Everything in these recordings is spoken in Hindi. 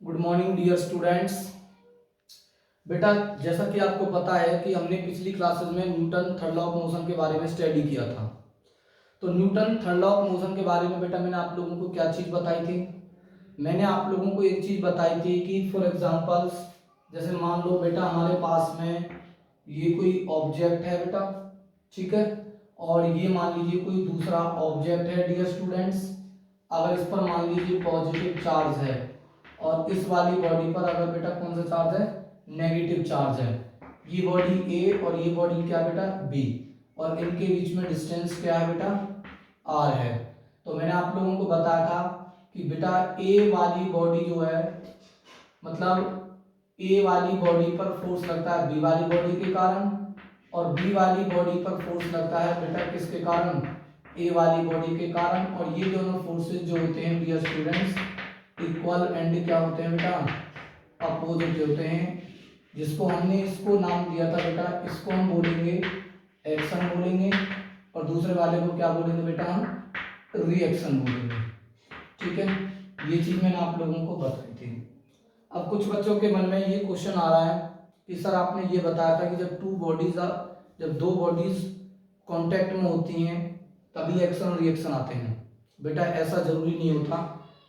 Good morning dear students. बेटा, जैसा कि आपको पता है कि हमने पिछली क्लासेस में Newton third law of motion के बारे में स्टडी किया था। तो Newton third law of motion के बारे में बेटा मैंने आप लोगों को क्या चीज़ बताई थी? मैंने आप लोगों को एक चीज़ बताई थी कि फॉर एग्जांपल्स, जैसे मान लो बेटा हमारे पास में ये कोई ऑब्जेक्ट है बेटा, ठीक है, और ये मान लीजिए कोई दूसरा ऑब्जेक्ट है डियर स्टूडेंट्स। अगर इस पर मान लीजिए पॉजिटिव चार्ज है और इस वाली बॉडी पर अगर बेटा कौन सा चार्ज है, नेगेटिव चार्ज है। ये बॉडी ए और ये बॉडी क्या बेटा, बी, और इनके बीच में डिस्टेंस क्या है बेटा, आर है। तो मैंने आप लोगों को बताया था कि बेटा ए वाली बॉडी जो है, मतलब ए वाली बॉडी पर फोर्स लगता है बी वाली बॉडी के कारण, और बी वाली बॉडी पर फोर्स लगता है बेटा किसके कारण, ए वाली बॉडी के कारण। और ये दोनों फोर्सेस जो होते हैं डियर स्टूडेंट्स इक्वल एंड क्या होते हैं बेटा, अपोजिट होते हैं। जिसको हमने इसको नाम दिया था बेटा, इसको हम बोलेंगे एक्शन बोलेंगे, और दूसरे वाले को क्या बोलेंगे बेटा, हम रिएक्शन बोलेंगे। ठीक है, ये चीज मैंने आप लोगों को बताई थी। अब कुछ बच्चों के मन में ये क्वेश्चन आ रहा है कि सर आपने ये बताया था कि जब दो बॉडीज कांटेक्ट में होती हैं तभी एक्शन और रिएक्शन आते हैं। बेटा ऐसा जरूरी नहीं होता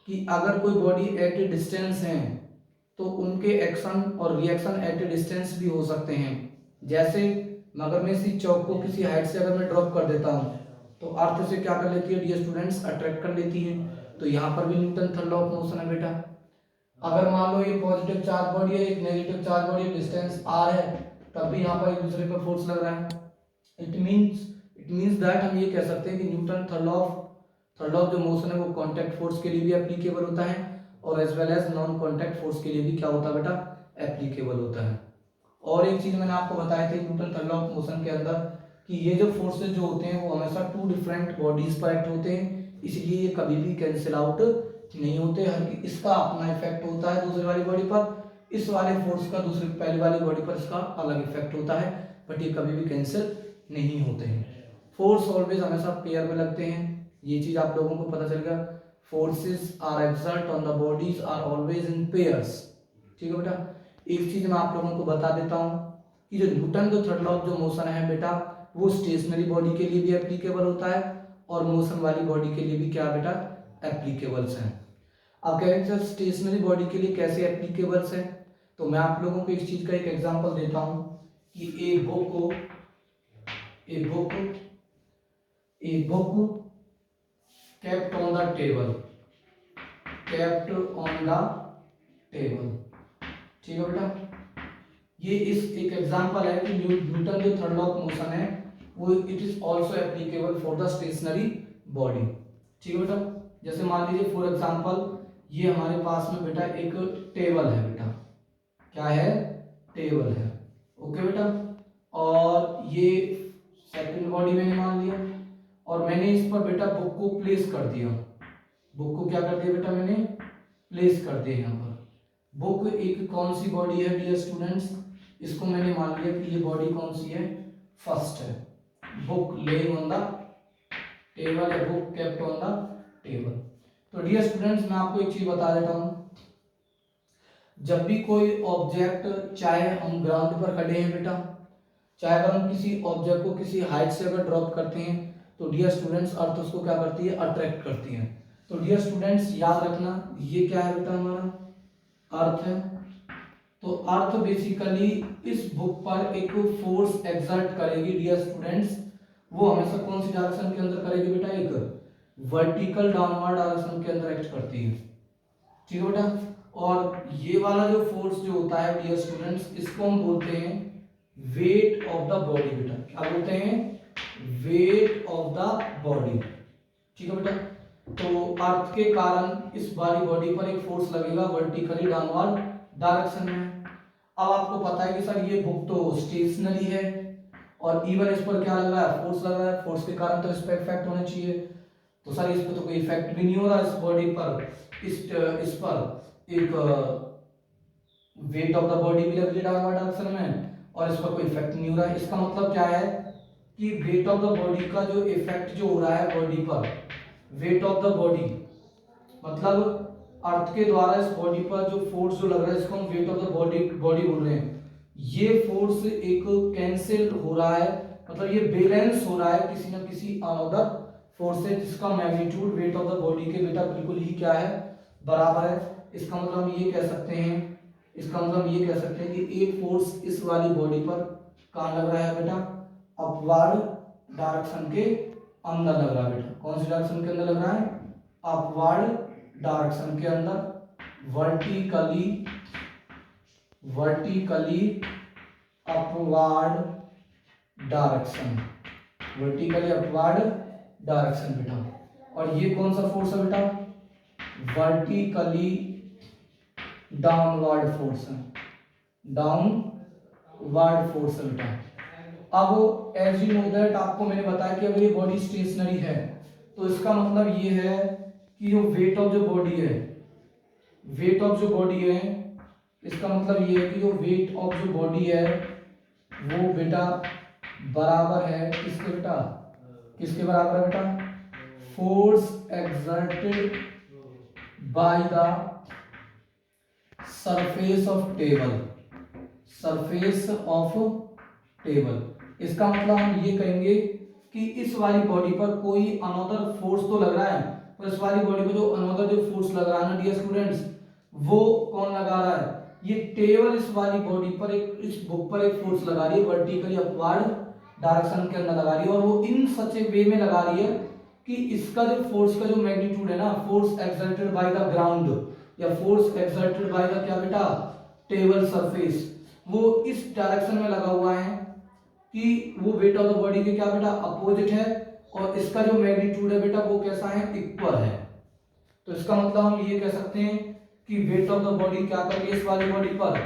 कि अगर कोई बॉडी एट ए डिस्टेंस है तो उनके एक्शन और रिएक्शन एट ए डिस्टेंस भी हो सकते हैं। जैसे मगर मैं इसी चौक को किसी हाइट से अगर मैं ड्रॉप कर देता हूँ तो अर्थ से क्या कर लेती है डियर स्टूडेंट्स, अट्रैक्ट कर लेती है। तो यहाँ पर भी Newton third law of motion है बेटा। अगर मान लो ये पॉजिटिव चार्ज बॉडी है, एक नेगेटिव चार्ज बॉडी है, डिस्टेंस आर है, तब भी यहाँ पर एक दूसरे पर फोर्स लग रहा है। इट मीन्स दैट हम ये कह सकते हैं कि न्यूटन थर्ड लॉ ऑफ जो मोशन है वो कांटेक्ट फोर्स के लिए भी एप्लीकेबल होता है और as well as non contact force के लिए भी क्या होता है बेटा, एप्लीकेबल होता है। और एक चीज मैंने आपको बताई थी Newton third law of motion के अंदर कि ये जो फोर्सेस जो होते हैं वो हमेशा टू डिफरेंट बॉडीज पर एक्ट होते हैं, इसलिए ये कभी भी कैंसिल आउट नहीं होते। हर इसका अपना इफेक्ट होता है दूसरी वाली बॉडी पर, इस वाले फोर्स का दूसरी पहली वाली बॉडी पर इसका अलग इफेक्ट होता है, बट ये कभी भी कैंसिल नहीं होते हैं। फोर्स ऑलवेज हमेशा पेयर में लगते हैं, ये चीज आप लोगों को पता चल गया। Forces are exert on the bodies are always in pairs. ठीक है बेटा, एक चीज मैं आप लोगों को बता देता हूं कि जो न्यूटन का थर्ड लॉ ऑफ जो मोशन है बेटा वो स्टेशनरी बॉडी के लिए भी एप्लीकेबल होता है और मोशन वाली बॉडी के लिए भी क्या बेटा, एप्लीकेबल्स है। अब कहेंगे सर स्टेशनरी बॉडी के लिए कैसे एप्लीकेबल्स है, तो मैं आप लोगों को इस चीज का एक एग्जांपल देता हूं कि a book kept on the table, ठीक है बेटा। ये इस एक एग्जांपल है कि न्यूटन जो थर्ड लॉ ऑफ मोशन है वो it is also applicable for the stationary body. ठीक है बेटा, जैसे मान लीजिए फॉर एग्जांपल ये हमारे पास में बेटा एक टेबल है बेटा, क्या है, टेबल है, ओके बेटा। और ये सेकंड बॉडी मैंने मान लिया और मैंने इस पर बेटा बुक को प्लेस कर दिया। बुक को क्या कर दिया बेटा, मैंने प्लेस कर दिया यहाँ पर। बुक एक कौन सी बॉडी है डियर स्टूडेंट्स, इसको मैंने मान लिया कि ये बॉडी कौन सी है, फर्स्ट है। Book lying on the table है, book kept on the table. तो डियर स्टूडेंट्स मैं आपको एक चीज बता देता हूं, जब भी कोई ऑब्जेक्ट, चाहे हम ग्राउंड पर खड़े हैं बेटा, चाहे अगर हम किसी ऑब्जेक्ट को किसी हाइट से अगर ड्रॉप करते हैं तो डियर स्टूडेंट्स अर्थ उसको क्या करती है, अट्रैक्ट करती है। तो डियर स्टूडेंट्स याद रखना ये क्या है बेटा, हमारा अर्थ है। तो अर्थ बेसिकली इस बुक पर एक फोर्स एक्सर्ट करेगी डियर स्टूडेंट्स, वो हमेशा कौन सी डायरेक्शन के अंदर करेगी बेटा, एक वर्टिकल डाउनवर्ड डायरेक्शन के अंदर एक्ट करती है। ठीक है बेटा, और ये वाला जो फोर्स जो होता है डियर स्टूडेंट्स इसको हम बोलते हैं वेट ऑफ द बॉडी बेटा, क्या बोलते हैं, वेट ऑफ द बॉडी। ठीक है बेटा, तो अर्थ के कारण इस वाली बॉडी पर एक फोर्स लगेगा वर्टिकली डाउनवर्ड डायरेक्शन में। अब आपको पता है कि सर ये बुक तो स्टेशनरी है और इवन इस पर क्या लग रहा है, फोर्स लग रहा है, फोर्स के कारण तो इस पर इफेक्ट होना चाहिए। तो सर इस पर तो कोई इफेक्ट भी नहीं हो रहा, इस बॉडी पर इस पर एक वेट ऑफ द बॉडी भी लग रही है डाउनवर्ड डायरेक्शन में और इस पर कोई इफेक्ट नहीं हो रहा है। इसका मतलब क्या है कि वेट ऑफ द बॉडी का जो इफेक्ट जो हो रहा है बॉडी पर, वेट ऑफ द बॉडी मतलब अर्थ के द्वारा इस बॉडी पर जो फोर्स जो लग रहा है इसको हम वेट ऑफ द बॉडी बोल रहे हैं। ये फोर्स एक कैंसिल हो रहा है, मतलब ये बैलेंस हो रहा है किसी न किसी अनदर फोर्स से, जिसका magnitude weight of the body के बेटा बिल्कुल ही क्या है, बराबर है। इसका मतलब हम ये कह सकते हैं, इसका मतलब ये कह सकते हैं कि एक फोर्स इस वाली बॉडी पर कहाँ लग रहा है बेटा, अपवर्ड डायरेक्शन के अंदर लग रहा है बेटा। कौन सी डायरेक्शन के अंदर लग रहा है, अपवर्ड डायरेक्शन के अंदर, vertically upward direction, vertically upward direction बेटा। और ये कौन सा फोर्स है बेटा, वर्टिकली डाउनवर्ड फोर्स है, डाउनवर्ड फोर्स है बेटा। अब एज यू नो दैट, आपको मैंने बताया कि अगर ये बॉडी स्टेशनरी है तो इसका मतलब ये है कि जो वेट ऑफ जो बॉडी है, वेट ऑफ जो बॉडी है, इसका मतलब ये है कि जो वेट ऑफ जो बॉडी है वो बेटा बराबर है किसके बेटा, किसके बराबर है बेटा, force exerted by the surface of table, surface of table. इसका मतलब हम ये कहेंगे कि इस वाली बॉडी पर कोई अनदर फोर्स तो लग रहा है, पर इस वाली बॉडी पर जो अनदर जो फोर्स लग रहा है ना डियर स्टूडेंट्स, वो कौन लगा रहा है, ये टेबल इस वाली बॉडी पर एक, इस बुक पर एक फोर्स लगा रही है, वर्टिकली अपवर्ड डायरेक्शन के अंदर लगा रही है। और वो इन सच ए वे में लगा रही है कि इसका जो फोर्स का जो मैग्नीट्यूड है ना, force exerted by the ground या फोर्स एक्सर्टेड बाय द क्या बेटा, टेबल सरफेस, वो इस डायरेक्शन में लगा हुआ है कि वो वेट ऑफ द बॉडी के क्या बेटा अपोजिट है, और इसका जो मैग्नीट्यूड है बेटा वो कैसा है, इक्वल है। तो इसका मतलब हम ये कह सकते हैं कि वेट ऑफ द बॉडी क्या कर रही है, इस वाली बॉडी पर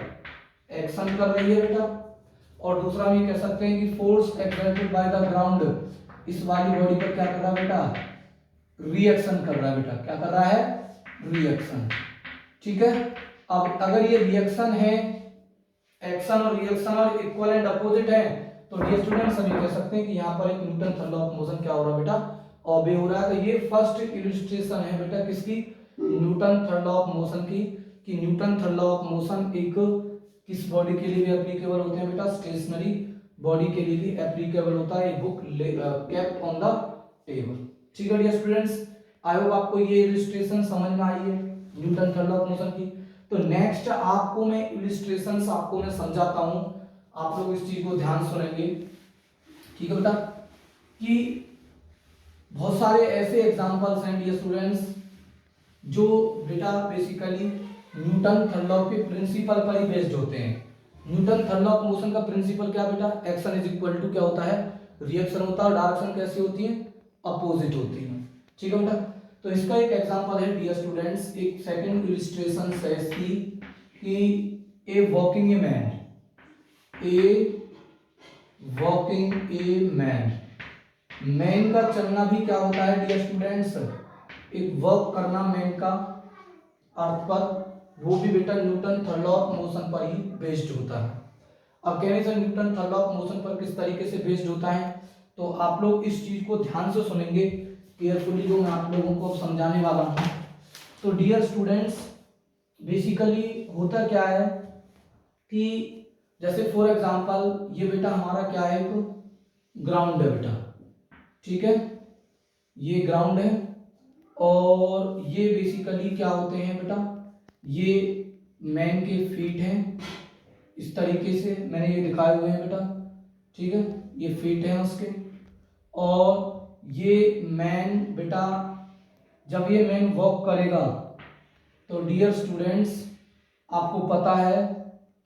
एक्शन कर रही है बेटा। और दूसरा हम ये कह सकते हैं कि force exerted by the ground इस वाली बॉडी पर क्या कर रहा है बेटा, रिएक्शन कर रहा है बेटा। क्या कर रहा है, रिएक्शन। ठीक है, अब अगर ये रिएक्शन है, एक्शन और रिएक्शन और इक्वल एंड अपोजिट है, तो डियर स्टूडेंट्स हम ये कह सकते हैं कि यहाँ पर एक Newton third law of motion क्या हो रहा है बेटा, ऑबे हो रहा है। तो ये फर्स्ट इलस्ट्रेशन है बेटा किसकी, Newton third law of motion की, कि Newton third law of motion एक किस बॉडी के लिए भी एप्लीकेबल होते हैं बेटा, स्टेशनरी बॉडी के लिए भी एप्लीकेबल होता है। Book kept on the table. ठीक है डियर स्टूडेंट्स, आई होप आपको ये इलस्ट्रेशन समझ में आई है Newton third law of motion की। तो नेक्स्ट आपको मैं इलस्ट्रेशंस आपको मैं समझाता हूं, आप लोग इस चीज को ध्यान सुनेंगे। ठीक है बेटा, कि बहुत सारे ऐसे एग्जांपल्स हैं डियर स्टूडेंट्स जो बेटा बेसिकली न्यूटन थर्ड लॉ के प्रिंसिपल पर ही बेस्ड होते हैं। Newton third law of motion का प्रिंसिपल क्या बेटा, एक्शन इज इक्वल टू क्या होता है, रिएक्शन होता है, और डायरेक्शन कैसी होती है, अपोजिट होती है। ठीक है बेटा, तो इसका एक एग्जांपल है डियर स्टूडेंट्स, एक सेकंड इलस्ट्रेशन है इसकी, कि a walking a man, a walking a man, man का चलना भी क्या होता है डियर स्टूडेंट्स, एक वर्क करना मैन का अर्थ पर, वो भी बेटा Newton third law of motion पर ही बेस्ड होता है। अब कहने से Newton third law of motion पर किस तरीके से बेस्ड होता है, तो आप लोग इस चीज को ध्यान से सुनेंगे केयरफुली, जो मैं आप लोगों को समझाने वाला हूं। तो डियर स्टूडेंट्स बेसिकली होता क्या है कि जैसे फॉर एग्जांपल ये बेटा हमारा क्या है, एक ग्राउंड है बेटा। ठीक है, ये ग्राउंड है, और ये बेसिकली क्या होते हैं बेटा, ये मैन के फीट हैं, इस तरीके से मैंने ये दिखाए हुए हैं बेटा। ठीक है, ये फीट हैं उसके, और ये मैन बेटा जब ये मैन वॉक करेगा तो डियर स्टूडेंट्स आपको पता है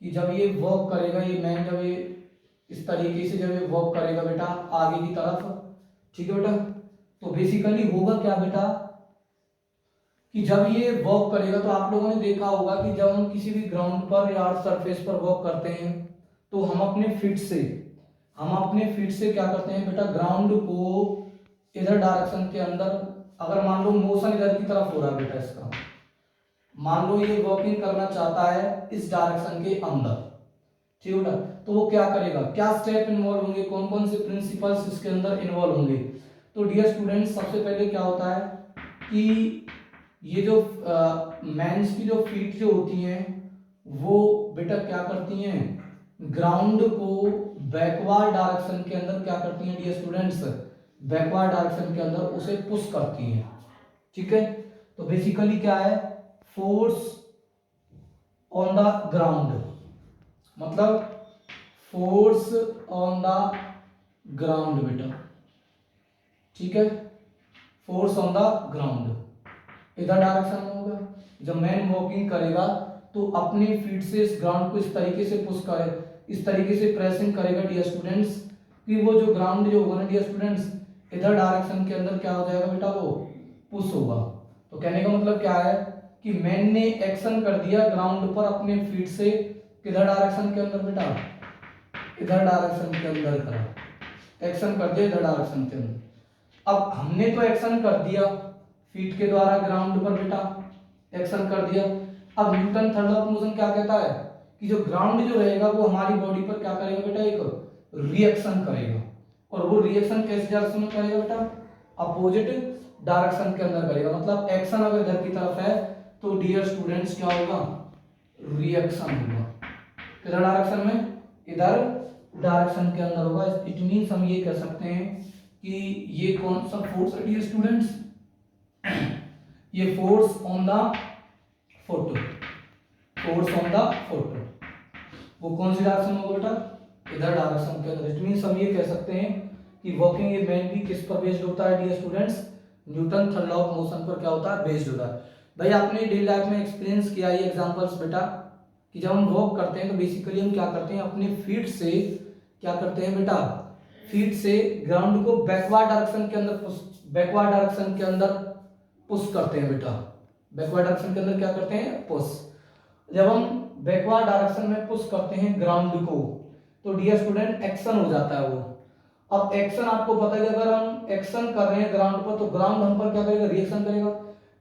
कि जब ये वॉक करेगा, ये मैन जब ये इस तरीके से जब ये वॉक करेगा बेटा आगे की तरफ, ठीक है बेटा, तो बेसिकली होगा क्या बेटा कि जब ये वॉक करेगा, तो आप लोगों ने देखा होगा कि जब हम किसी भी ग्राउंड पर या सरफेस पर वॉक करते हैं तो हम अपने फीट से क्या करते हैं बेटा, ग्राउंड को इधर डायरेक्शन के अंदर, अगर मान लो मोशन इधर की तरफ हो रहा है बेटा, इसका मान लो ये वॉकिंग करना चाहता है इस डायरेक्शन के अंदर, ठीक है बेटा, तो वो क्या करेगा, क्या स्टेप इन्वॉल्व होंगे, कौन कौन से प्रिंसिपल्स इसके अंदर इन्वॉल्व होंगे। तो डियर स्टूडेंट्स सबसे पहले क्या होता है कि ये जो मैन्स की जो फीट जो होती हैं वो बेटा क्या करती हैं, ग्राउंड को बैकवर्ड डायरेक्शन के अंदर क्या करती हैं डियर स्टूडेंट्स, बैकवर्ड डायरेक्शन के अंदर उसे पुश करती हैं। ठीक है, तो बेसिकली क्या है, फोर्स ऑन द ग्राउंड, मतलब फोर्स ऑन द ग्राउंड बेटा। ठीक है, फोर्स ऑन द ग्राउंड इधर डायरेक्शन में होगा। जब मैन वॉकिंग करेगा तो अपनी फीट से इस ग्राउंड को इस तरीके से पुश करे, इस तरीके से प्रेसिंग करेगा डियर स्टूडेंट्स कि वो जो ग्राउंड जो होगा ना डियर स्टूडेंट्स, इधर डायरेक्शन के अंदर क्या हो जाएगा बेटा, वो पुश होगा। तो कहने का मतलब क्या है कि मैन ने एक्शन कर दिया ग्राउंड पर अपने फीट से, किधर डायरेक्शन के अंदर बेटा, इधर डायरेक्शन के अंदर करा, एक्शन कर दिया इधर डायरेक्शन के अंदर। अब हमने तो एक्शन कर दिया फीट के द्वारा ग्राउंड पर बेटा, एक्शन कर दिया। अब Newton third law of motion क्या कहता है कि जो ग्राउंड जो रहेगा वो हमारी बॉडी पर क्या करेगा बेटा, एक रिएक्शन करेगा। और वो रिएक्शन कैसे डायरेक्शन में करेगा बेटा, अपोजिट डायरेक्शन के अंदर करेगा। मतलब एक्शन अगर इधर की तरफ है तो डियर स्टूडेंट्स क्या होगा, रिएक्शन होगा किधर डायरेक्शन में, इधर डायरेक्शन के अंदर होगा। इट मींस हम ये कह सकते हैं कि ये कौन सा फोर्स है डियर स्टूडेंट्स, ये force on the foot, force on the foot वो कौन सी डायरेक्शन में होगा बेटा, इधर डायरेक्शन के अंदर। इट मींस हम ये कह सकते हैं कि वर्किंग ए मेनली किस पर बेस्ड होता है dear students, Newton third law of motion पर क्या होता है, बेस्ड होता है। भाई आपने डेली लाइफ में एक्सपीरियंस किया ये एग्जांपल्स बेटा कि जब हम वॉक करते हैं तो बेसिकली हम क्या करते हैं, अपने फीट से क्या करते हैं बेटा, फीट से ग्राउंड को बैकवर्ड डायरेक्शन के अंदर बैकवर्ड डायरेक्शन के अंदर पुश करते हैं बेटा, बैकवर्ड डायरेक्शन के अंदर क्या करते हैं, पुश। जब हम बैकवर्ड डायरेक्शन में पुश करते हैं ग्राउंड को तो डियर स्टूडेंट एक्शन हो जाता है वो। अब एक्शन आपको पता है कि अगर हम एक्शन कर रहे हैं ग्राउंड पर तो ग्राउंड हम पर क्या करेगा, रिएक्शन करेगा।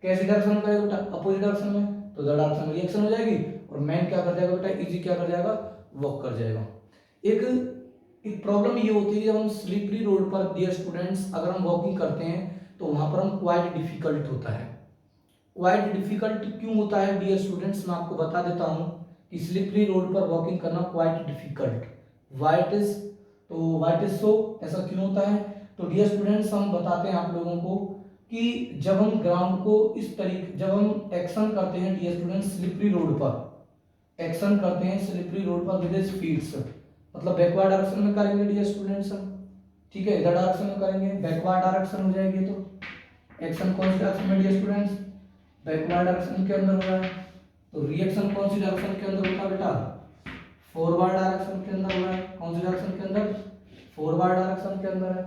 कैसी डायरेक्शन में करेगा बेटा, अपोजिट डायरेक्शन में, तो डायरेक्शन में रिएक्शन हो जाएगी और मैन क्या कर जाएगा बेटा, इजी क्या कर जाएगा, वॉक कर जाएगा। एक प्रॉब्लम ये होती है जब हम स्लिपरी रोड पर डियर स्टूडेंट्स अगर हम वॉकिंग करते हैं तो वहां पर हम क्वाइट डिफिकल्ट होता है। क्वाइट डिफिकल्ट क्यों होता है डियर स्टूडेंट्स, मैं आपको बता देता हूं कि स्लिपरी रोड पर वॉकिंग करना क्वाइट डिफिकल्ट, वाइट इज, तो वाइट इज सो, ऐसा क्यों होता है। तो डियर स्टूडेंट्स हम बताते हैं आप लोगों को कि जब हम ग्राउंड को इस तरीके, जब हम एक्शन करते हैं डियर स्टूडेंट्स स्लिपरी रोड पर, एक्शन करते हैं स्लिपरी रोड पर विद हिज फीट्स, मतलब बैकवर्ड डायरेक्शन में करेंगे डियर स्टूडेंट्स, ठीक है, इधर डायरेक्शन में करेंगे, बैकवर्ड डायरेक्शन हो जाएगी। तो एक्शन कौन सी डायरेक्शन में डियर स्टूडेंट्स, बैकवर्ड डायरेक्शन के अंदर हो रहा है। तो रिएक्शन कौन सी डायरेक्शन के अंदर होता है बेटा, फॉरवर्ड डायरेक्शन के अंदर हो रहा है। कौन सी डायरेक्शन के अंदर, फॉरवर्ड डायरेक्शन के अंदर है।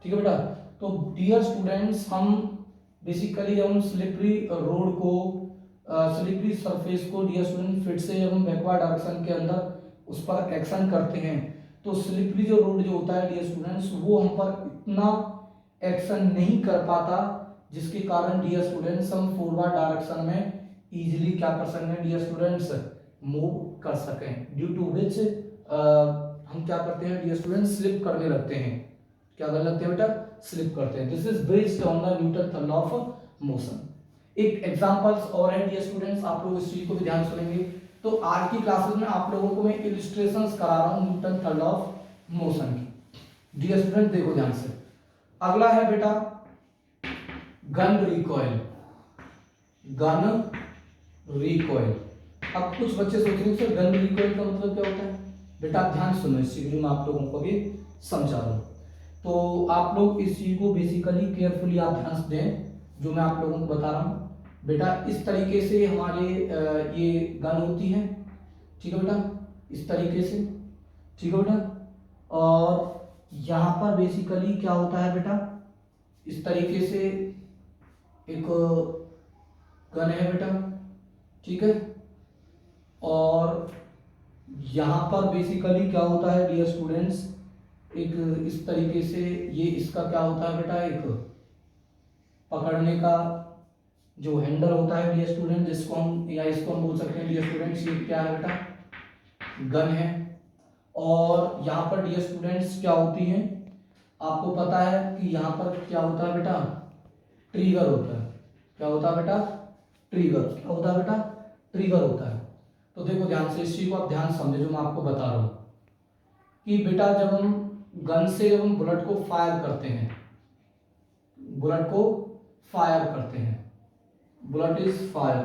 ठीक है बेटा, तो डियर स्टूडेंट्स हम बेसिकली जब हम स्लिपरी रोड को, स्लिपरी सरफेस को डियर स्टूडेंट फिट से जब हम बैकवर्ड डायरेक्शन के अंदर उस पर एक्शन करते हैं तो स्लिपरी जो रोड जो होता है डियर स्टूडेंट्स वो हम पर इतना एक्शन नहीं कर पाता, जिसके कारण डियर स्टूडेंट्स हम फॉरवर्ड डायरेक्शन में इजीली क्या कर सकते हैं डियर स्टूडेंट्स, मूव कर सकें, ड्यू टू विच हम क्या करते हैं डियर स्टूडेंट्स, स्लिप करने लगते हैं। क्या करने लगते हैं बेटा, स्लिप करते हैं। This is based on the Newton third law of motion. एक एग्जांपल्स और है डियर स्टूडेंट्स, आप लोग इस चीज को भी ध्यान सुनेंगे। तो आज की क्लासेस में आप लोगों को मैं इलस्ट्रेशंस करा रहा हूं Newton third law of motion की। डियर स्टूडेंट देखो ध्यान से, अगला है बेटा गन रिकॉइल, गन रिकॉइल। अब कुछ बच्चे सोच रहे हैं सर गन रिकॉइल का मतलब क्या होता है, बेटा आप ध्यान सुनो, इस चीज में मैं आप लोगों को भी समझा रहा हूं। तो आप लोग इस चीज को बेसिकली केयरफुली आप ध्यान से दें जो मैं आप लोगों को बता रहा हूं। बेटा इस तरीके से हमारे ये गन होती है, ठीक है बेटा, इस तरीके से, ठीक है बेटा, और यहाँ पर बेसिकली क्या होता है बेटा, इस तरीके से एक गन है बेटा, ठीक है, और यहाँ पर बेसिकली क्या होता है डियर स्टूडेंट्स, एक इस तरीके से ये इसका क्या होता है बेटा, एक पकड़ने का जो हैंडल होता है डियर स्टूडेंट, जिसको हम या इसको हम बोल सकते हैं डियर स्टूडेंट्स, ये क्या है बेटा, गन है। और यहाँ पर डियर स्टूडेंट्स क्या होती हैं, आपको पता है कि यहाँ पर क्या होता है बेटा, ट्रिगर होता है। क्या होता है बेटा, ट्रिगर। क्या होता है बेटा, ट्रिगर होता है। तो देखो ध्यान से इस चीज को आप ध्यान से समझे जो मैं आपको बता रहा हूं कि बेटा जब हम गन से जब हम बुलेट को फायर करते हैं, बुलेट को फायर करते हैं, bullet is fire,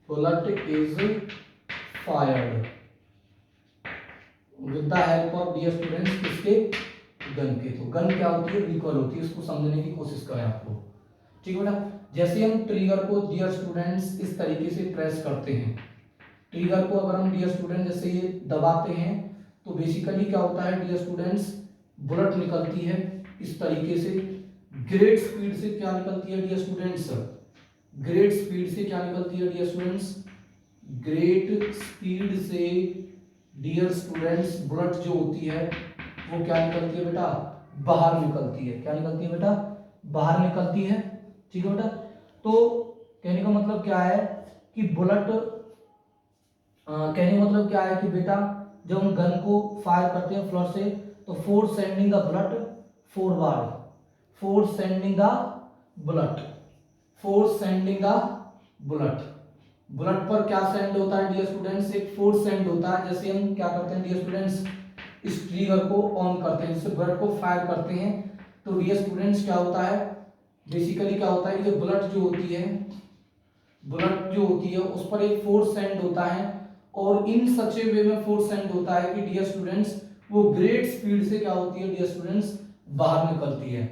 bullet is fired with the help of dear students, किसके, गन के। तो गन क्या होती है, रिकॉइल होती है, इसको समझने की कोशिश करें आपको। ठीक है बेटा, जैसे हम ट्रिगर को डियर स्टूडेंट्स इस तरीके से प्रेस करते हैं, ट्रिगर को अगर हम डियर स्टूडेंट जैसे ये दबाते हैं तो बेसिकली क्या होता है डियर स्टूडेंट्स, बुलेट निकलती है इस तरीके से, ग्रेट स्पीड से। क्या निकलती है डियर स्टूडेंट्स, ग्रेट स्पीड से क्या निकलती है डियर स्टूडेंट्स, ग्रेट स्पीड से डियर स्टूडेंट्स बुलेट जो होती है वो क्या निकलती है बेटा, बाहर निकलती है। क्या निकलती है बेटा, बाहर निकलती है। ठीक है बेटा, तो कहने का मतलब क्या है कि बुलेट, कहने का मतलब क्या है कि बेटा जब हम गन को फायर करते हैं फ्लोर से तो force sending the bullet forward, force sending the bullet, force sending the bullet, bullet पर क्या सेंड होता है डियर स्टूडेंट्स, एक फोर्स सेंड होता है। जैसे हम क्या करते हैं डियर स्टूडेंट्स, इस ट्रिगर को ऑन करते हैं, जिससे बुलेट को फायर करते हैं, तो डियर स्टूडेंट्स क्या होता है, बेसिकली क्या होता है कि जो बुलेट जो होती है, बुलेट जो होती है उस पर एक फोर्स सेंड होता है, और इन सच ए वे में फोर्स सेंड होता है कि डियर स्टूडेंट्स वो ग्रेट स्पीड से क्या होती है डियर स्टूडेंट्स, बाहर निकलती है।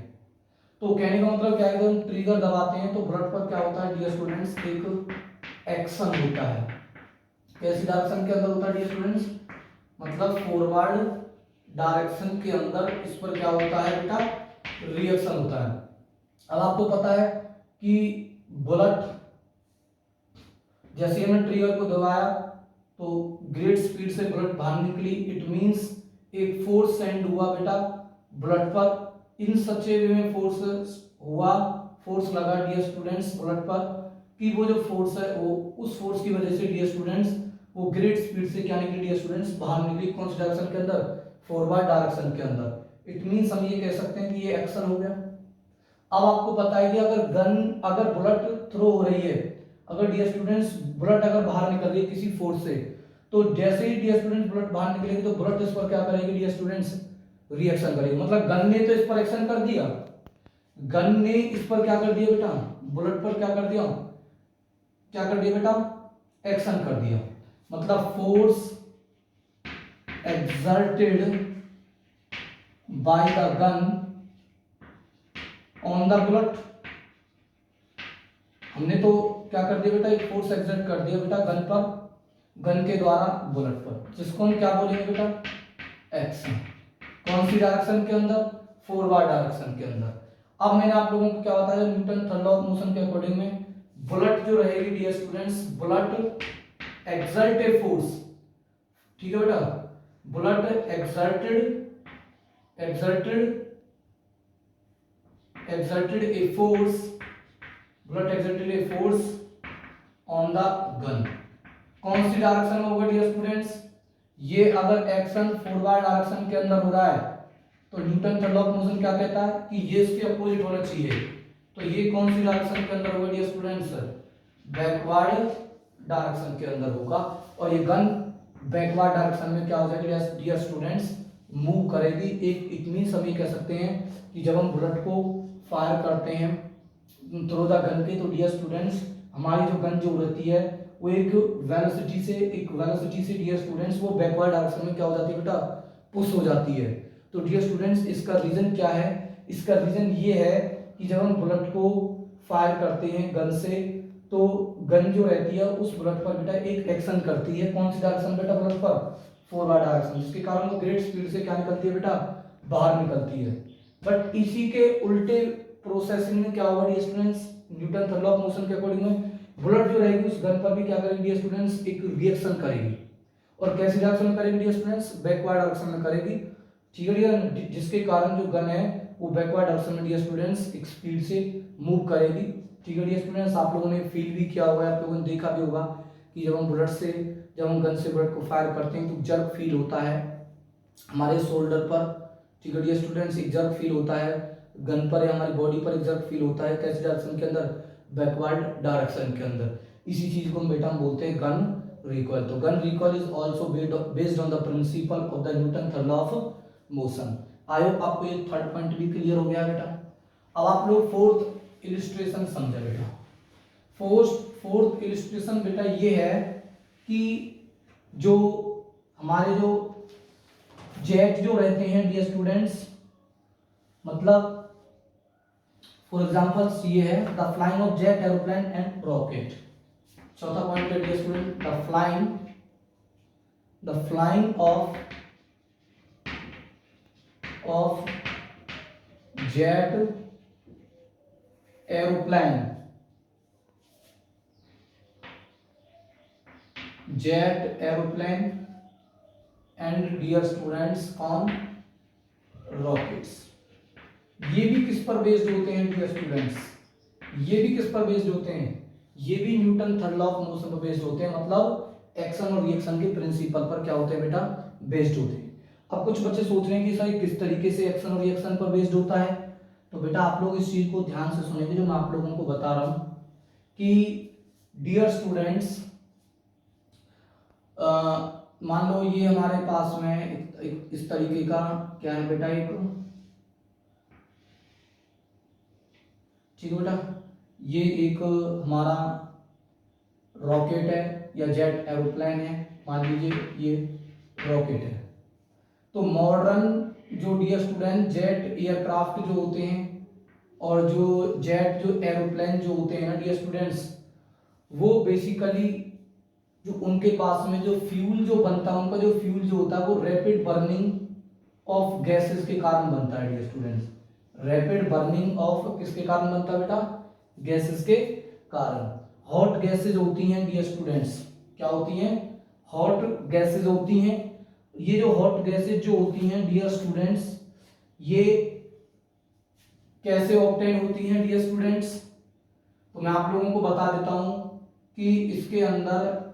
तो कहने का मतलब क्या है, जब हम ट्रिगर दबाते हैं तो बुलेट पर क्या होता है डियर स्टूडेंट्स, एक एक्शन होता है। कैसी डायरेक्शन के अंदर होता है डियर स्टूडेंट्स, मतलब फॉरवर्ड डायरेक्शन के अंदर इस पर क्या होता है बेटा, रिएक्शन होता है। अब आपको पता है कि बुलेट जैसे हमने ट्रिगर को दबाया तो ग्रेट स्पीड से बुलेट बाहर निकली, इट मींस एक फोर्स सेंड हुआ बेटा बुलेट पर, इन सच ए वे में फोर्स हुआ, फोर्स लगा डियर स्टूडेंट्स बुलेट पर, कि वो जो फोर्स है वो उस फोर्स की वजह से डियर स्टूडेंट्स वो ग्रेट स्पीड से क्या निकली डियर स्टूडेंट्स, बाहर निकली। कौन सी डायरेक्शन के अंदर, फॉरवर्ड डायरेक्शन के अंदर। इट मींस हम ये कह सकते हैं कि ये एक्शन हो गया। अब आपको पता है कि अगर बुलेट थ्रो हो रही है, अगर डियर स्टूडेंट्स बुलेट अगर बाहर निकल रही है किसी फोर्स से, तो जैसे ही डियर स्टूडेंट्स बुलेट बाहर निकलेगी तो बुलेट इस पर क्या करेगी डियर स्टूडेंट्स, रिएक्शन करेगी। मतलब गन ने तो इस पर एक्शन कर दिया, गन ने इस पर क्या कर दिया बेटा, बुलेट पर क्या कर दिया, क्या कर दिया बेटा, एक्शन कर दिया। मतलब force exerted by the gun on the bullet, हमने तो क्या कर दिया बेटा, एक फोर्स एक्सर्ट कर दिया बेटा गन पर, गन के द्वारा बुलेट पर, जिसको हम क्या बोलेंगे बेटा, एक्शन। कौन सी डायरेक्शन के अंदर, फॉरवर्ड डायरेक्शन के अंदर। अब मैंने आप लोगों को क्या बताया, Newton third law of motion के अकॉर्डिंग में बुलेट जो रहेगी dear students, bullet exert a force, ठीक है बेटा, bullet exerted a force, bullet exerted a force on the gun। कौन सी डायरेक्शन में होगा डियर स्टूडेंट्स, ये अगर एक्शन फॉरवर्ड डायरेक्शन के अंदर हो रहा है तो Newton third law of motion क्या कहता है कि ये इसके अपोजिट होना चाहिए। तो ये कौन सी डायरेक्शन के अंदर होगा डियर स्टूडेंट्स, बैकवर्ड डायरेक्शन के अंदर होगा। और ये गन बैकवर्ड डायरेक्शन में क्या हो जाएगी डियर स्टूडेंट्स, मूव करेगी। एक इट मींस हम ये कह सकते हैं कि जब हम बुलेट को फायर करते हैं थ्रू द गन के, तो डियर स्टूडेंट्स हमारी जो गन जो रहती है वो एक वेलोसिटी से डियर स्टूडेंट्स वो बैकवर्ड डायरेक्शन में क्या हो जाती है बेटा, पुश हो जाती है। तो डियर स्टूडेंट्स इसका रीजन क्या है, इसका रीजन ये है कि जब हम बुलेट को फायर करते हैं गन से तो गन जो रहती है उस बुलेट पर बेटा एक एक्शन करती है। कौन सी डायरेक्शन बेटा, बुलेट पर फॉरवर्ड डायरेक्शन, जिसके कारण वो ग्रेट स्पीड से क्या निकलती है बेटा, बाहर निकलती है। बट इसी के उल्टे प्रोसेसिंग में क्या होगा dear students, Newton third law of motion के अकॉर्डिंग में बुलेट जो रहेगी उस गन पर भी क्या करेगी डियर स्टूडेंट्स, एक रिएक्शन करेगी। और कैसी डायरेक्शन में करेगी डियर स्टूडेंट्स, बैकवर्ड डायरेक्शन में करेगी। ठीक है डियर, जिसके कारण जो गन है वो बैकवर्ड डायरेक्शन में डियर स्टूडेंट्स एक स्पीड से मूव करेगी। ठीक है डियर स्टूडेंट्स, आप लोगों ने फील भी किया होगा, आप लोगों ने देखा भी होगा कि जब हम गन से बुलेट को फायर करते हैं तो जर्क फील होता है हमारे शोल्डर पर। ठीक है डियर स्टूडेंट्स, एक जर्क फील होता है गन पर या हमारी बॉडी पर एक जर्क फील होता है। कैसी डायरेक्शन के अंदर, बैकवर्ड डायरेक्शन के अंदर। इसी चीज को हम बेटा हम बोलते हैं गन रिकॉइल। तो gun recoil is also based on the principle of the Newton third law of motion. I hope आपको ये थर्ड पॉइंट भी क्लियर हो गया बेटा। अब आप लोग फोर्थ इलिस्ट्रेशन समझे बेटा। फोर्थ इलिस्ट्रेशन बेटा ये है कि जो हमारे जो जेट जो रहते हैं डियर स्टूडेंट्स, मतलब फॉर एग्जांपल ये है the flying of jet aeroplane and rocket. चौथा पॉइंट है dear student the flying of jet aeroplane and dear students on rockets. ये भी किस पर बेस्ड होते हैं डियर स्टूडेंट्स? ये भी किस पर बेस्ड होते हैं? ये भी Newton third law of motion पर बेस्ड होते हैं, मतलब एक्शन और रिएक्शन के प्रिंसिपल पर क्या होते हैं बेटा? बेस्ड होते हैं। अब कुछ बच्चे सोच रहे हैं कि सर किस तरीके से एक्शन और रिएक्शन पर बेस्ड होता है, तो बेटा आप लोग इस चीज को ध्यान से सुनेंगे जो मैं आप लोगों को बता रहा हूं कि डियर स्टूडेंट्स मान लो ये हमारे पास में इस तरीके का क्या है बेटा, एक ठीक है बेटा, ये एक हमारा रॉकेट है या जेट एरोप्लेन है, मान लीजिए ये रॉकेट है। तो मॉडर्न जो डियर स्टूडेंट जेट एयरक्राफ्ट जो होते हैं और जो जेट जो एरोप्लेन जो होते हैं ना डियर स्टूडेंट्स, वो बेसिकली जो उनके पास में जो फ्यूल जो बनता है, उनका जो फ्यूल जो होता है वो रैपिड बर्निंग ऑफ गैसेस के कारण बनता है dear students. Rapid burning of किसके कारण बनता है बेटा? गैसेस के कारण। हॉट गैसेस होती हैं डियर स्टूडेंट्स, क्या होती हैं? हॉट गैसेस होती हैं। ये जो हॉट गैसेस जो होती हैं डियर स्टूडेंट्स, ये कैसे ऑब्टेन होती हैं डियर स्टूडेंट्स? तो मैं आप लोगों को बता देता हूं कि इसके अंदर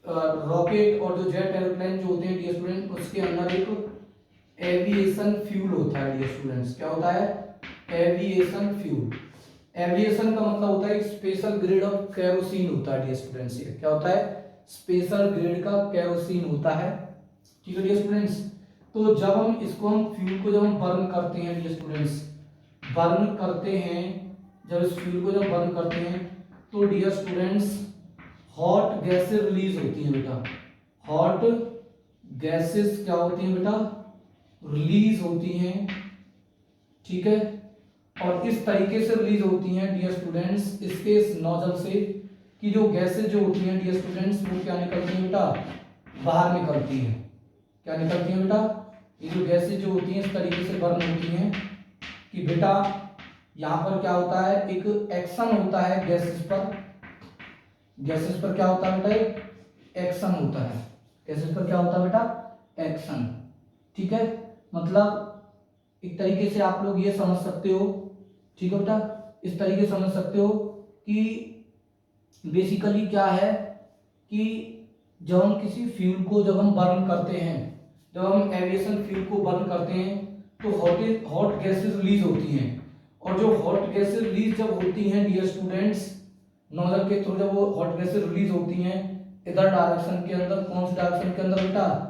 रॉकेट और जो जेट एरोप्लेन जो होते हैं डियर स्टूडेंट, उसके अंदर एक एविएशन फ्यूल होता है डियर स्टूडेंट्स। क्या होता है? Aviation fuel. एविएशन का मतलब होता है स्पेशल ग्रेड ऑफ केरोसिन होता है डियर स्टूडेंट्स। ये क्या होता है? स्पेशल ग्रेड का केरोसिन होता है, ठीक है डियर स्टूडेंट्स। तो जब हम इसको हम फ्यूल को जब हम बर्न करते हैं डियर स्टूडेंट्स, बर्न करते हैं, जब इस फ्यूल को जब बर्न करते हैं तो dear students hot gases release होती हैं बेटा। हॉट गैसेस क्या होती हैं बेटा? रिलीज होती हैं, ठीक है। और इस तरीके से रिलीज होती हैं डियर स्टूडेंट्स इसके इस नोजल से कि जो गैसेस जो होती हैं डियर स्टूडेंट्स वो क्या निकलती हैं बेटा? बाहर निकलती हैं। क्या निकलती हैं बेटा? ये जो गैसेस जो होती हैं इस तरीके से बर्न होती हैं कि बेटा यहाँ पर क्या होता है? एक एक्शन होता है गैसेस पर। गैसेस पर क्या होता है बेटा? एक्शन होता है। गैसेस पर क्या होता है बेटा? एक्शन, ठीक है। मतलब एक तरीके से आप लोग ये समझ सकते हो, ठीक है बेटा, इस तरीके से समझ सकते हो कि बेसिकली क्या है कि जब हम किसी फ्यूल को जब हम बर्न करते हैं, जब हम एविएशन फ्यूल को बर्न करते हैं तो हॉट गैसेस रिलीज होती हैं। और जो हॉट गैसेस रिलीज जब होती हैं डियर स्टूडेंट्स, नोजल के थ्रू जब वो हॉट गैसेस रिलीज होती हैं इधर डायरेक्शन के अंदर, कौन सी डायरेक्शन के अंदर बेटा?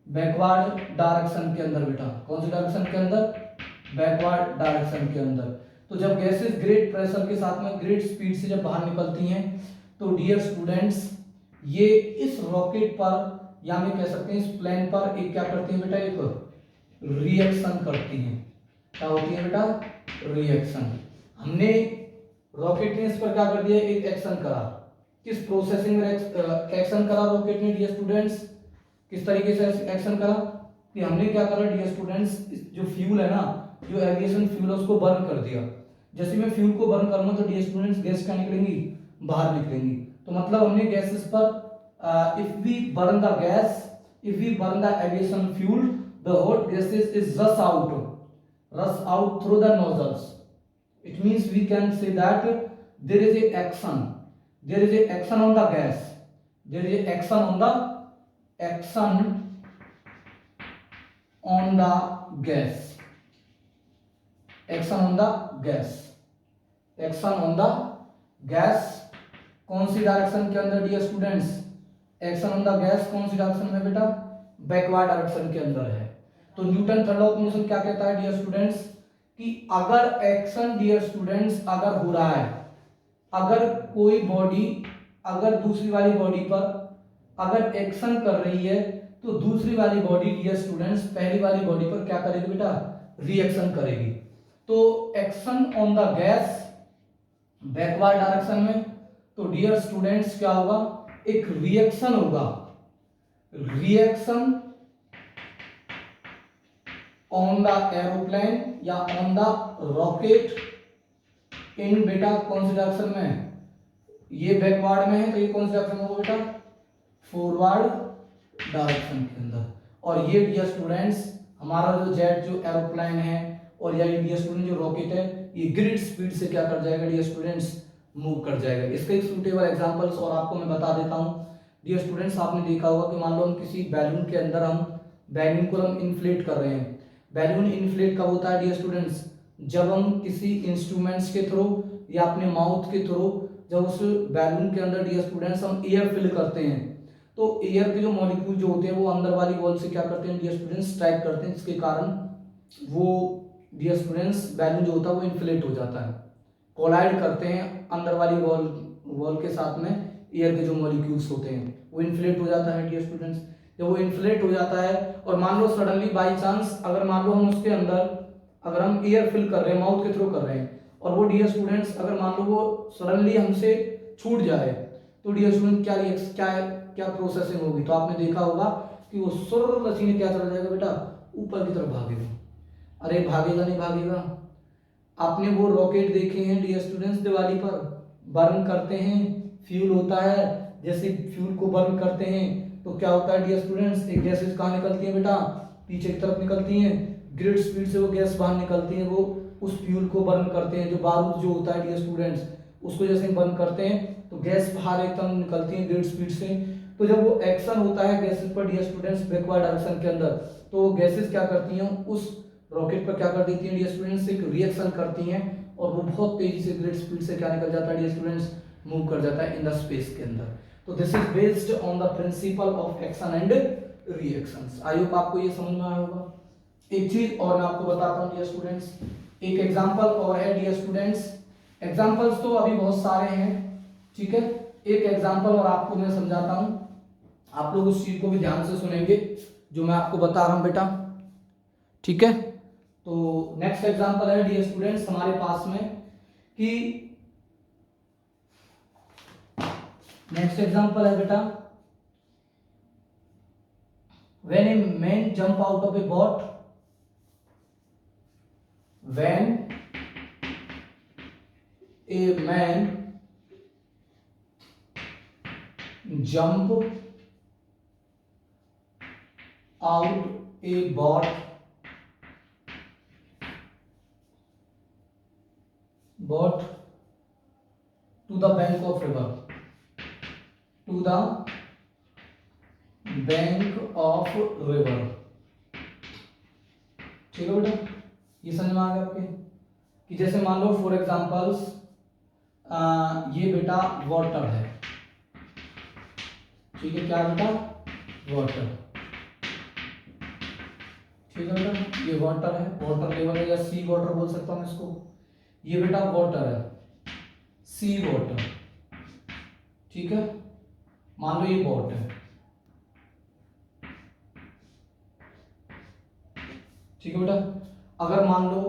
बैकवर्ड डायरेक्शन के अंदर बेटा। कौन सी डायरेक्शन के अंदर? बैकवर्ड डायरेक्शन के अंदर। तो जब गैसेस ग्रेट प्रेशर के साथ में ग्रेट स्पीड से जब बाहर निकलती हैं तो डियर स्टूडेंट्स ये इस रॉकेट पर या में कह सकते हैं इस प्लेन पर एक क्या करती है बेटा? एक रिएक्शन करती हैं। क्या होती है बेटा? रिएक्शन। हमने रॉकेट ने इस पर क्या कर दिया? एक एक्शन करा। किस प्रोसेसिंग में एक्शन करा रॉकेट ने डियर स्टूडेंट्स? किस तरीके से एक्शन करा कि हमने क्या करा डियर स्टूडेंट्स? जो फ्यूल है ना, जो एविएशन फ्यूल है उसको बर्न कर दिया। जैसे मैं फ्यूल को बर्न करूंगा तो डियर स्टूडेंट्स गैस क्या निकलेंगी? बाहर निकलेंगी। तो मतलब हमने गैसेस पर if we burn the gas, if we burn the aviation fuel, the hot gases is rush out through the nozzles. It means we can say that there is a action, there is a action on the gas, there is a action on the gas, action on the gas, action on the gas कौन सी डायरेक्शन के अंदर dear students, action on the gas कौन सी डायरेक्शन में बेटा, बैकवर्ड डायरेक्शन के अंदर है। तो Newton third law of motion क्या कहता है डियर स्टूडेंट्स कि अगर एक्शन डियर स्टूडेंट्स अगर हो रहा है, अगर कोई बॉडी अगर दूसरी वाली बॉडी पर अगर एक्शन कर रही है तो दूसरी वाली बॉडी डियर स्टूडेंट्स पहली वाली बॉडी पर क्या करेगी बेटा, रिएक्शन करेगी। तो action on the gas backward direction में, तो डियर स्टूडेंट्स क्या होगा, एक रिएक्शन होगा, रिएक्शन ऑन द एरोप्लेन या ऑन द रॉकेट इन बेटा कौन सी डायरेक्शन में, ये बैकवर्ड में है तो ये कौन सी डायरेक्शन में होगा बेटा, फॉरवर्ड डायरेक्शन के अंदर। और ये डियर स्टूडेंट्स हमारा जो जेट जो एरोप्लेन है और या डियर स्टूडेंट जो रॉकेट है ये ग्रेट स्पीड से क्या कर जाएगा डियर स्टूडेंट्स, मूव कर जाएगा। इसके एक सूटेबल एग्जांपल्स और आपको मैं बता देता हूं डियर स्टूडेंट्स। आपने देखा होगा कि मान लो हम किसी बैलून के अंदर हम बैलून को हम इन्फ्लेट कर रहे हैं। बैलून इन्फ्लेट कब होता है डियर स्टूडेंट्स, जब हम किसी इंस्ट्रूमेंट्स के थ्रू या अपने माउथ के थ्रू जब उस बैलून के अंदर डियर स्टूडेंट्स हम एयर फिल करते हैं तो एयर के जो मॉलिक्यूल जो होते हैं वो अंदर वाली वॉल से क्या करते हैं डियर स्टूडेंट्स, स्ट्राइक करते हैं, जिसके कारण वो डियर स्टूडेंट्स बैलून जो होता है वो इन्फ्लेट हो जाता है, कोलाइड करते हैं अंदर वाली वॉल के साथ में एयर के जो मॉलिक्यूल्स होते हैं वो इन्फ्लेट हो जाता है डियर स्टूडेंट्स। जब वो इन्फ्लेट हो जाता है और मान लो सडनली बाई चांस अगर मान लो हम उसके अंदर अगर हम एयर फिल कर रहे हैं माउथ के थ्रू कर रहे हैं और वो डियर स्टूडेंट्स अगर मान लो वो सडनली हमसे छूट जाए तो डियर स्टूडेंट क्या प्रोसेसिंग होगी, तो आपने देखा होगा कि वो सुर रसीने क्या चला जाएगा बेटा, ऊपर की तरफ भागेगा। अरे भागेगा नहीं भागेगा, आपने वो रॉकेट देखे हैं डियर स्टूडेंट्स दिवाली पर बर्न करते हैं, फ्यूल होता है, जैसे फ्यूल को बर्न करते हैं तो क्या होता है डियर स्टूडेंट्स, एक गैसेस कहाँ निकलती है बेटा, पीछे की तरफ निकलती हैं, ग्रेट स्पीड से वो गैस बाहर निकलती है, वो उस फ्यूल को बर्न करते हैं। जो बारूद जो होता है डियर स्टूडेंट्स उसको जैसे बर्न करते हैं तो गैस बाहर एकदम निकलती है ग्रेट स्पीड से। तो जब वो एक्शन होता है गैसेस पर डियर स्टूडेंट्स बैकवर्ड डायरेक्शन के अंदर तो गैसेस क्या करती हैं, उस रॉकेट पर क्या कर देती हैं डियर स्टूडेंट्स, एक रिएक्शन करती हैं और वो बहुत तेजी से ग्रेट स्पीड से क्या निकल जाता है डियर स्टूडेंट्स, मूव कर जाता है इन द स्पेस के अंदर। तो this is based on the principle of action and reactions. I hope आपको ये समझ में आया होगा। एक चीज और मैं आपको बताता हूँ डियर स्टूडेंट्स, एक एग्जांपल और है डियर स्टूडेंट्स। एग्जांपल्स तो अभी बहुत सारे हैं, ठीक है, एक एग्जांपल और आपको मैं समझाता हूँ, आप लोग उस चीज को भी ध्यान से सुनेंगे जो मैं आपको बता रहा हूँ बेटा, ठीक है। तो नेक्स्ट एग्जांपल है डियर स्टूडेंट्स हमारे पास में कि नेक्स्ट एग्जांपल है बेटा, when a man jump out of A boat, when a man jump out A boat to the bank of river, to the bank of river, ठीक है बेटा, ये समझ में आ गया आपके कि जैसे मान लो फॉर एग्जांपल्स ये बेटा वाटर है, ठीक है, क्या बेटा, वाटर, ठीक है बेटा, ये वाटर है, वाटर लेवल है या सी वाटर बोल सकता हूं इसको, ये बेटा वाटर है, सी वाटर, ठीक है, मान लो ये बोट है, ठीक है बेटा। अगर मान लो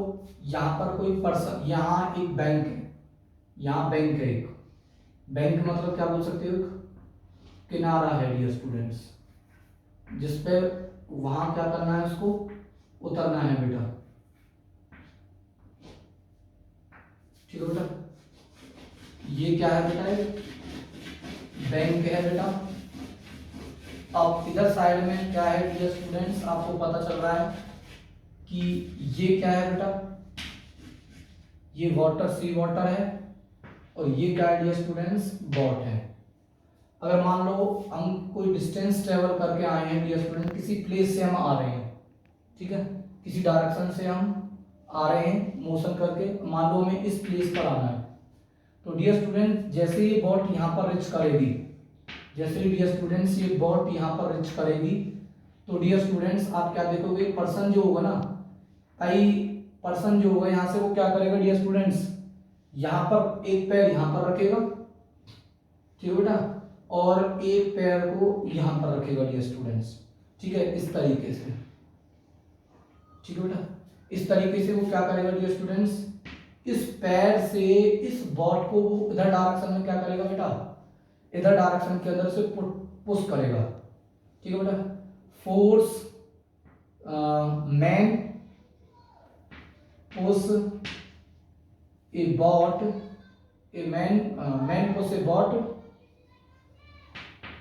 यहां पर कोई पर्सन, यहां एक बैंक है, यहां बैंक है, एक बैंक मतलब क्या बोल सकते हो, एक किनारा है डियर स्टूडेंट्स, जिसपे वहां क्या करना है, उसको उतरना है बेटा, ठीक है बेटा। ये क्या है बेटा, बैंक है बेटा। अब इधर साइड में क्या है डियर स्टूडेंट्स, आपको पता चल रहा है कि ये क्या है बेटा, ये वाटर, सी वाटर है, और ये क्या है डियर स्टूडेंट्स, बोट है। अगर मान लो हम कोई डिस्टेंस ट्रेवल करके आए हैं डियर स्टूडेंट, किसी प्लेस से हम आ रहे हैं, ठीक है, किसी डायरेक्शन से हम आ रहे हैं मोशन करके, मान लो हमें इस प्लेस पर आना है, तो डियर स्टूडेंट जैसे ये बॉट यहाँ पर रिच करेगी, जैसे डियर स्टूडेंट्स ये बॉट यहाँ पर रिच करेगी, तो डियर स्टूडेंट्स आप क्या देखोगे, पर्सन जो होगा ना, आई पर्सन जो होगा यहाँ से वो क्या करेगा डियर स्टूडेंट्स, यहाँ पर एक पैर यहाँ पर रखेगा, ठीक है बेटा, और एक पैर को यहाँ पर रखेगा डियर स्टूडेंट्स, ठीक है, इस तरीके से, ठीक है बेटा, इस तरीके से वो क्या करेगा डियर स्टूडेंट्स, इस पैर से इस बॉट को वो इधर डायरेक्शन में क्या करेगा बेटा, इधर डायरेक्शन के अंदर से पुश करेगा, ठीक है बेटा, force man push a boat, a man push a boat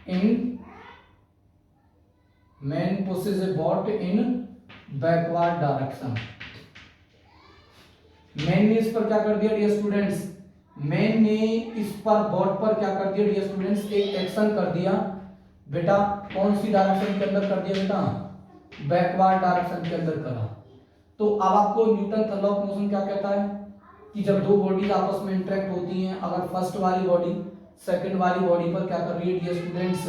in, man pushes a bot in backward direction। Man ने इस पर क्या कर दिया डियर स्टूडेंट्स, मैन ने इस पर बॉट पर क्या कर दिया डियर स्टूडेंट्स, एक एक्शन कर दिया बेटा, कौन सी डायरेक्शन के अंदर कर दिया बेटा, बैकवर्ड डायरेक्शन के अंदर करा। तो अब आपको Newton third law of motion क्या कहता है कि जब दो बॉडीज आपस में इंटरेक्ट होती हैं, अगर फर्स्ट वाली बॉडी सेकंड वाली बॉडी पर क्या कर रही है डियर स्टूडेंट्स,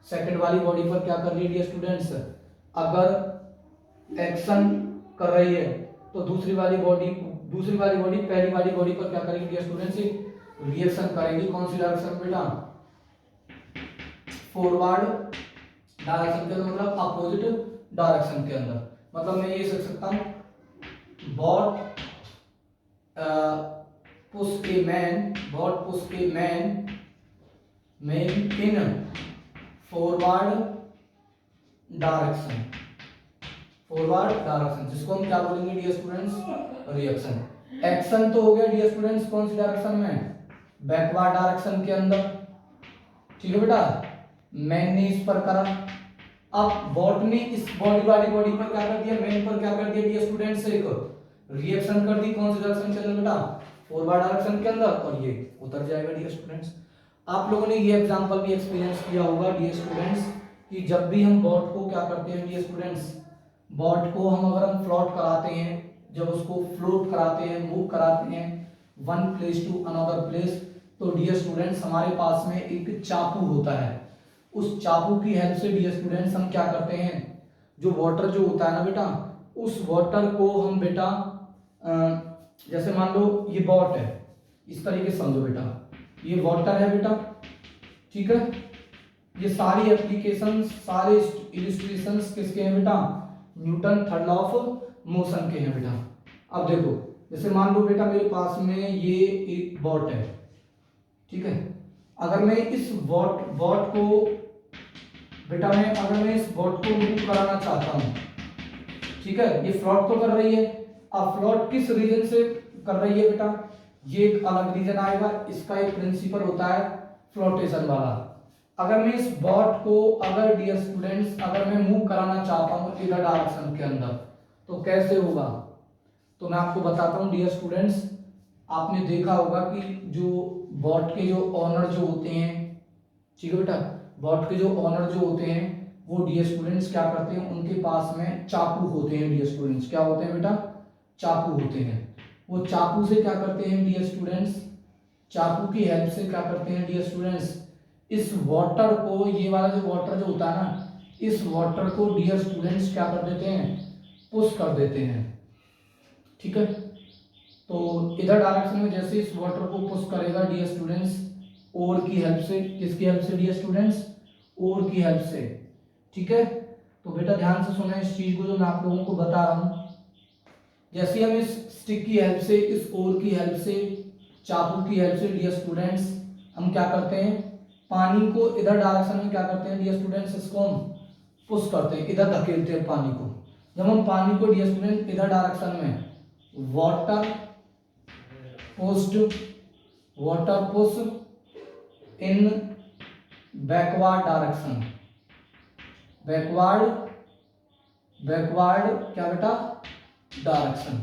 सेकंड वाली बॉडी पर क्या कर रही है डियर स्टूडेंट्स, अगर एक्शन कर रही है तो दूसरी वाली बॉडी पहली वाली बॉडी पर क्या करेगी डियर स्टूडेंट्स, रिएक्शन करेगी, कौन सी डायरेक्शन बेटा, फॉरवर्ड डायरेक्शन के अंदर, मतलब अपोजिट डायरेक्शन के अंदर। मतलब मैं ये सोच सकता हूं boat push a man, boat push a man in forward direction, forward direction जिसको हम क्या बोलेंगे डियर स्टूडेंट्स, रिएक्शन। एक्शन तो हो गया डियर स्टूडेंट्स कौन सी डायरेक्शन में, बैकवर्ड डायरेक्शन के अंदर, ठीक है बेटा, मैन ने इस पर करा, अब बॉट ने इस बॉडी वाली बॉडी पर क्या कर दिया, मैन पर क्या कर दिया डियर स्टूडेंट्स, एक रिएक्शन कर दी, कौन सी डायरेक्शन के अंदर बेटा, फॉरवर्ड डायरेक्शन के अंदर, और ये उतर जाएगा डियर स्टूडेंट्स। आप लोगों ने ये एग्जांपल भी एक्सपीरियंस किया होगा डियर स्टूडेंट्स कि जब भी हम बॉट को क्या करते हैं डियर स्टूडेंट्स, बॉट को हम अगर हम फ्लोट कराते हैं, जब उसको फ्लोट कराते हैं, मूव कराते हैं one place to another place, तो डियर स्टूडेंट्स हमारे पास में एक चाकू होता है, उस चाकू की हेल्प से डियर स्टूडेंट्स हम क्या करते हैं, जो वाटर जो होता है ना बेटा, उस वाटर को हम बेटा जैसे मान लो ये बॉट है, इस तरीके से समझो बेटा, ये वाटर है बेटा, ठीक है, ये सारी एप्लीकेशन सारे इलिस्ट्रेशंस किसके हैं बेटा, Newton third law of motion के हैं बेटा। अब देखो जैसे मान लो बेटा मेरे पास में ये एक बॉट है, ठीक है, अगर मैं इस बॉट को बेटा अगर मैं इस बॉट को मूव कराना चाहता हूं, ठीक है, ये फ्लोट तो कर रही है, अब फ्लोट किस रीजन से कर रही है बेटा, ये एक अलग रीजन आएगा, इसका एक प्रिंसिपल होता है फ्लोटेशन वाला। अगर मैं इस बॉट को अगर डियर स्टूडेंट्स अगर मैं मूव कराना चाहता हूं इधर डायरेक्शन के अंदर, तो कैसे होगा, तो मैं आपको बताता हूं डियर स्टूडेंट्स, आपने देखा होगा कि जो बॉट के जो ऑनर जो होते हैं, ठीक है बेटा, बॉट के जो ऑनर जो होते हैं वो डियर स्टूडेंट्स क्या करते हैं, उनके पास में चाकू होते हैं डियर स्टूडेंट्स, क्या होते हैं बेटा, चाकू होते हैं, वो चाकू से क्या करते हैं डियर स्टूडेंट्स, चाकू की हेल्प से क्या करते हैं डियर स्टूडेंट्स, इस वाटर को, ये वाला जो वाटर जो होता है ना, इस वाटर को डियर स्टूडेंट्स क्या कर देते हैं, पुश कर देते हैं, ठीक है, तो इधर डायरेक्शन में जैसे इस वाटर को पुश करेगा डियर स्टूडेंट्स, ओर की हेल्प से, किसकी हेल्प से डियर स्टूडेंट्स, ओर की हेल्प से, ठीक है। तो बेटा ध्यान से सुना इस चीज को जो मैं आप लोगों को बता रहा हूं, जैसे हम इस स्टिक की हेल्प से, इस ओर की हेल्प से, चाकू की हेल्प से डियर स्टूडेंट्स हम क्या करते हैं, पानी को इधर डायरेक्शन में क्या करते हैं डियर स्टूडेंट्स, इसको हम पुश करते हैं, इधर धकेलते हैं पानी को। जब हम पानी को डियर स्टूडेंट इधर डायरेक्शन में water push in backward direction, backward क्या बेटा, डायरेक्शन,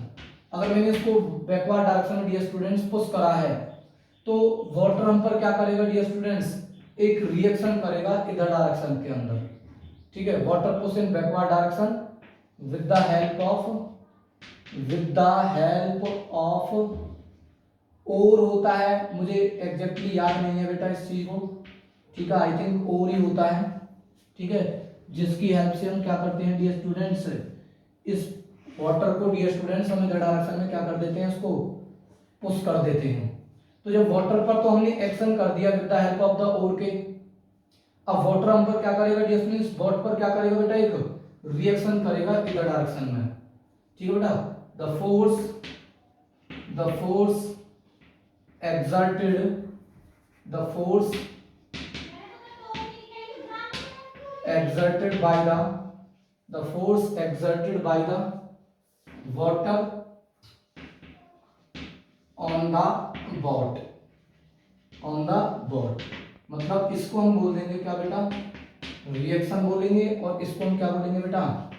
अगर मैंने इसको बैकवर्ड डायरेक्शन में डियर स्टूडेंट्स पुश करा है, तो वाटर हम पर क्या करेगा डियर स्टूडेंट्स, एक रिएक्शन करेगा इधर डायरेक्शन के अंदर, ठीक है, water push in backward direction with the help of और होता है, मुझे एग्जैक्टली याद नहीं है बेटा इस चीज को, ठीक है, आई थिंक और ही होता है, ठीक है, जिसकी हेल्प से हम क्या करते हैं डियर स्टूडेंट्स, इस वाटर को डियर स्टूडेंट्स हम इधर डायरेक्शन में क्या कर देते हैं, इसको पुश कर देते हैं। तो जब वाटर पर तो हमने एक्शन कर दिया with the help of the oar के, अब वाटर हम पर क्या करेगा डियर स्टूडेंट्स, बोट पर क्या करेगा बेटा, एक रिएक्शन करेगा इधर डायरेक्शन में, ठीक है बेटा। The force exerted the force exerted by the force exerted by the water on the boat मतलब इसको हम बोल देंगे क्या बेटा, रिएक्शन बोलेंगे, और इसको हम क्या बोलेंगे बेटा,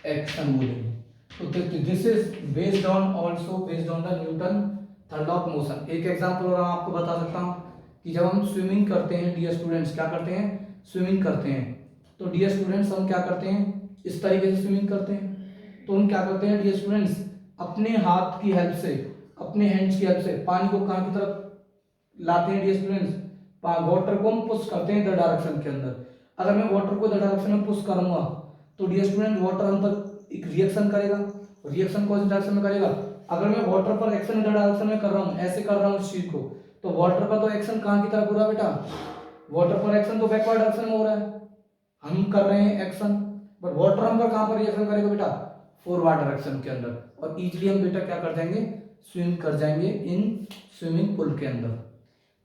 एक्शन बोलेंगे। तो this is based on also based on the Newton third law of motion. एक एग्जांपल और आपको बता सकता हूं कि जब हम स्विमिंग करते हैं डियर स्टूडेंट्स, क्या करते हैं, स्विमिंग करते हैं, तो डियर स्टूडेंट्स हम क्या करते हैं, इस तरीके से स्विमिंग करते हैं। तो हम क्या करते हैं डियर स्टूडेंट्स, अपने हाथ की हेल्प से, अपने हैंड्स की हेल्प से पानी को कहां की तरफ लाते हैं डियर स्टूडेंट्स, वाटर को हम पुश करते हैं द डायरेक्शन के अंदर। अगर मैं वाटर को द डायरेक्शन में पुश करूंगा तो डियर स्टूडेंट वाटर हम पर एक रिएक्शन करेगा, रिएक्शन कौन सी डायरेक्शन में करेगा, अगर मैं वाटर पर एक्शन इधर डायरेक्शन में कर रहा हूं, ऐसे कर रहा हूं इस चीज को, तो वाटर पर तो एक्शन कहां की तरफ हो रहा है बेटा, वाटर पर एक्शन तो बैकवर्ड डायरेक्शन में हो रहा है, हम कर रहे हैं एक्शन, बट वाटर हम पर कहां पर रिएक्शन करेगा बेटा, फॉरवर्ड डायरेक्शन के अंदर, और इजीली हम बेटा क्या कर जाएंगे, स्विम कर जाएंगे इन स्विमिंग पूल के अंदर।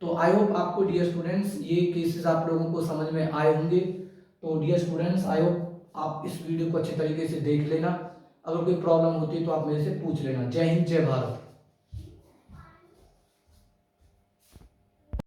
तो आई होप आपको डियर स्टूडेंट्स ये केसेस आप लोगों को समझ में आए होंगे। तो डियर स्टूडेंट्स आई होप आप इस वीडियो को अच्छे तरीके से देख लेना, अगर कोई प्रॉब्लम होती है तो आप मेरे से पूछ लेना। जय हिंद, जय भारत।